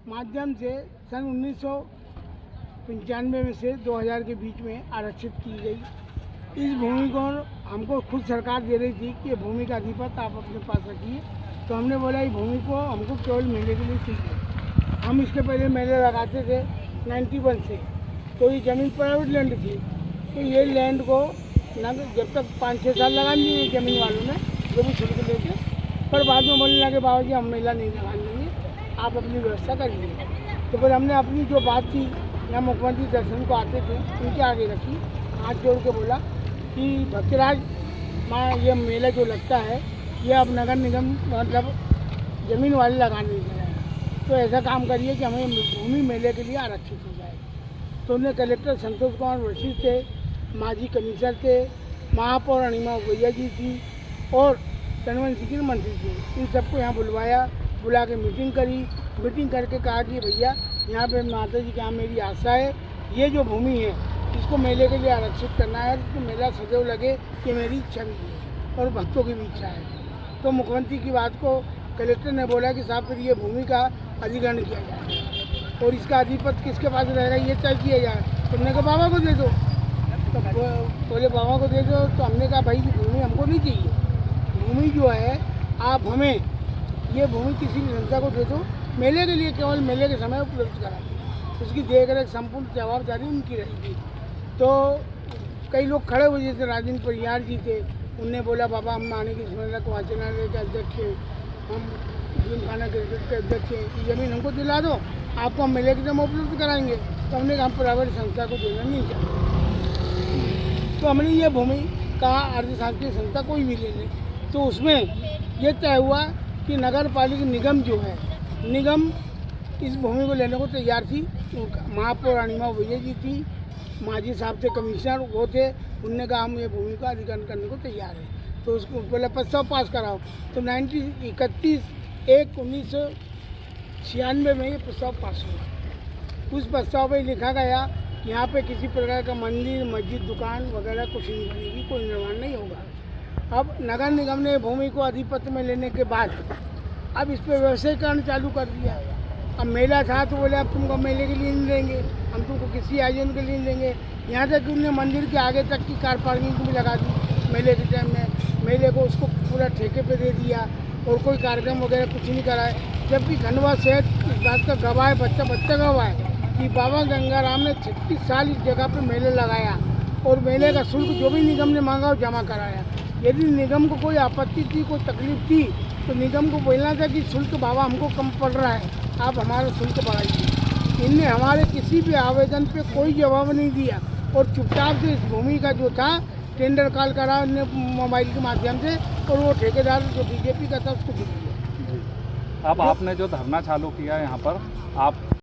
माध्यम से सन 1995 में से 2000 के बीच में आरक्षित की गई। इस भूमि को हमको खुद सरकार दे रही थी कि भूमि का अधिपत आप अपने पास रखिए। तो हमने बोला ये भूमि को हमको केवल मेले के लिए चाहिए। हम इसके पहले मेले लगाते थे 91 से। तो ये ज़मीन प्राइवेट लैंड थी, तो ये लैंड को न जब तक 5-6 साल लगा दिए ज़मीन वालों ने जो भी शुल्क लेके, पर बाद में बोलने लगे बाबा जी हम मेला नहीं लगा देंगे, आप अपनी व्यवस्था करिए। तो फिर हमने अपनी जो बात थी, यहाँ मुख्यमंत्री दर्शन को आते थे उनके आगे रखी, हाथ जोड़ के बोला कि भक्तराज माँ ये मेला जो लगता है ये अब नगर निगम मतलब ज़मीन वाले लगाने दे रहे हैं, तो ऐसा काम करिए कि हमें भूमि मेले के लिए आरक्षित हो जाए। तो उन्हें कलेक्टर संतोष कुमार वशिष्ठ थे, माजी कमिश्नर थे, महापौर अनिमा भैया जी थी और तनवन सिंह मंत्री थे, इन सबको यहाँ बुला के मीटिंग करी। मीटिंग करके कहा कि भैया यहाँ पे माता जी के यहाँ मेरी आशा है, ये जो भूमि है इसको मेले के लिए आरक्षित करना है, तो मेला सदैव लगे कि मेरी इच्छा भी है और भक्तों की भी इच्छा है। तो मुख्यमंत्री की बात को कलेक्टर ने बोला कि साहब फिर ये भूमि का अधिग्रहण किया जाए और इसका अधिपत किसके पास रहेगा ये तय किया जाए। तो हमने कहा बाबा को दे दो, तो बोले बाबा को दे दो। तो हमने कहा भाई भूमि हमको नहीं चाहिए, भूमि जो है आप हमें ये भूमि किसी भी संस्था को दे दो, मेले के लिए केवल मेले के समय उपलब्ध कराएंगे, उसकी देख रेख संपूर्ण जवाबदारी उनकी रहेगी। तो कई लोग खड़े हुए जैसे राजेंद्र परियार जी थे, उनने बोला बाबा हम मानेगी स्मृति वाचनालय के अध्यक्ष हैं, हम जिमखाना क्रिकेट के अध्यक्ष हैं, ये ज़मीन हमको दिला दो, आपको हम मेले के समय उपलब्ध कराएंगे। तो हमने कहा हम प्राइवेट संस्था को देना नहीं चाहते। तो हमने ये भूमि कहा अर्थशास्त्रीय संस्था कोई भी ले ले। तो उसमें ये तय हुआ कि नगर पालिका निगम जो है, निगम इस भूमि को लेने को तैयार थी। महापौर अनिमा भैया जी थी, माजी साहब थे कमिश्नर वो थे, उनने कहा हम ये भूमि का अधिग्रहण करने को तैयार है। तो उसको पहले प्रस्ताव पास कराओ। तो 31/1996 में ये प्रस्ताव पास हुआ। उस प्रस्ताव में लिखा गया कि यहाँ पे किसी प्रकार का मंदिर मस्जिद दुकान वगैरह कुछ नहीं बनेगी, कोई निर्माण नहीं होगा। अब नगर निगम ने भूमि को अधिपत्य में लेने के बाद अब इस पर व्यवसायीकरण चालू कर दिया। अब मेला था तो बोले अब तुमको मेले के लिए नहीं देंगे, हम तुमको किसी आयोजन के लिए नहीं देंगे। यहाँ तक कि उन्होंने मंदिर के आगे तक की कार पार्किंग भी लगा दी मेले के टाइम में। मेले को उसको पूरा ठेके पे दे दिया और कोई कार्यक्रम वगैरह कुछ नहीं कराए। जबकि खंडवा शहर इस बात का गवाह है, बच्चा गवाह है कि बाबा गंगाराम ने 36 साल इस जगह पे मेले लगाया और मेले का शुल्क जो भी निगम ने मांगा वो जमा कराया। यदि निगम को कोई आपत्ति थी, कोई तकलीफ थी, तो निगम को बोलना था कि शुल्क बाबा हमको कम पड़ रहा है, आप हमारा शुल्क बढ़ाइए। इनने हमारे किसी भी आवेदन पे कोई जवाब नहीं दिया और चुपचाप से इस भूमि का जो था टेंडर कॉल करा उन्होंने मोबाइल के माध्यम से और वो ठेकेदार जो बीजेपी का था उसको दे दिया। अब आपने जो धरना चालू किया यहाँ पर, आप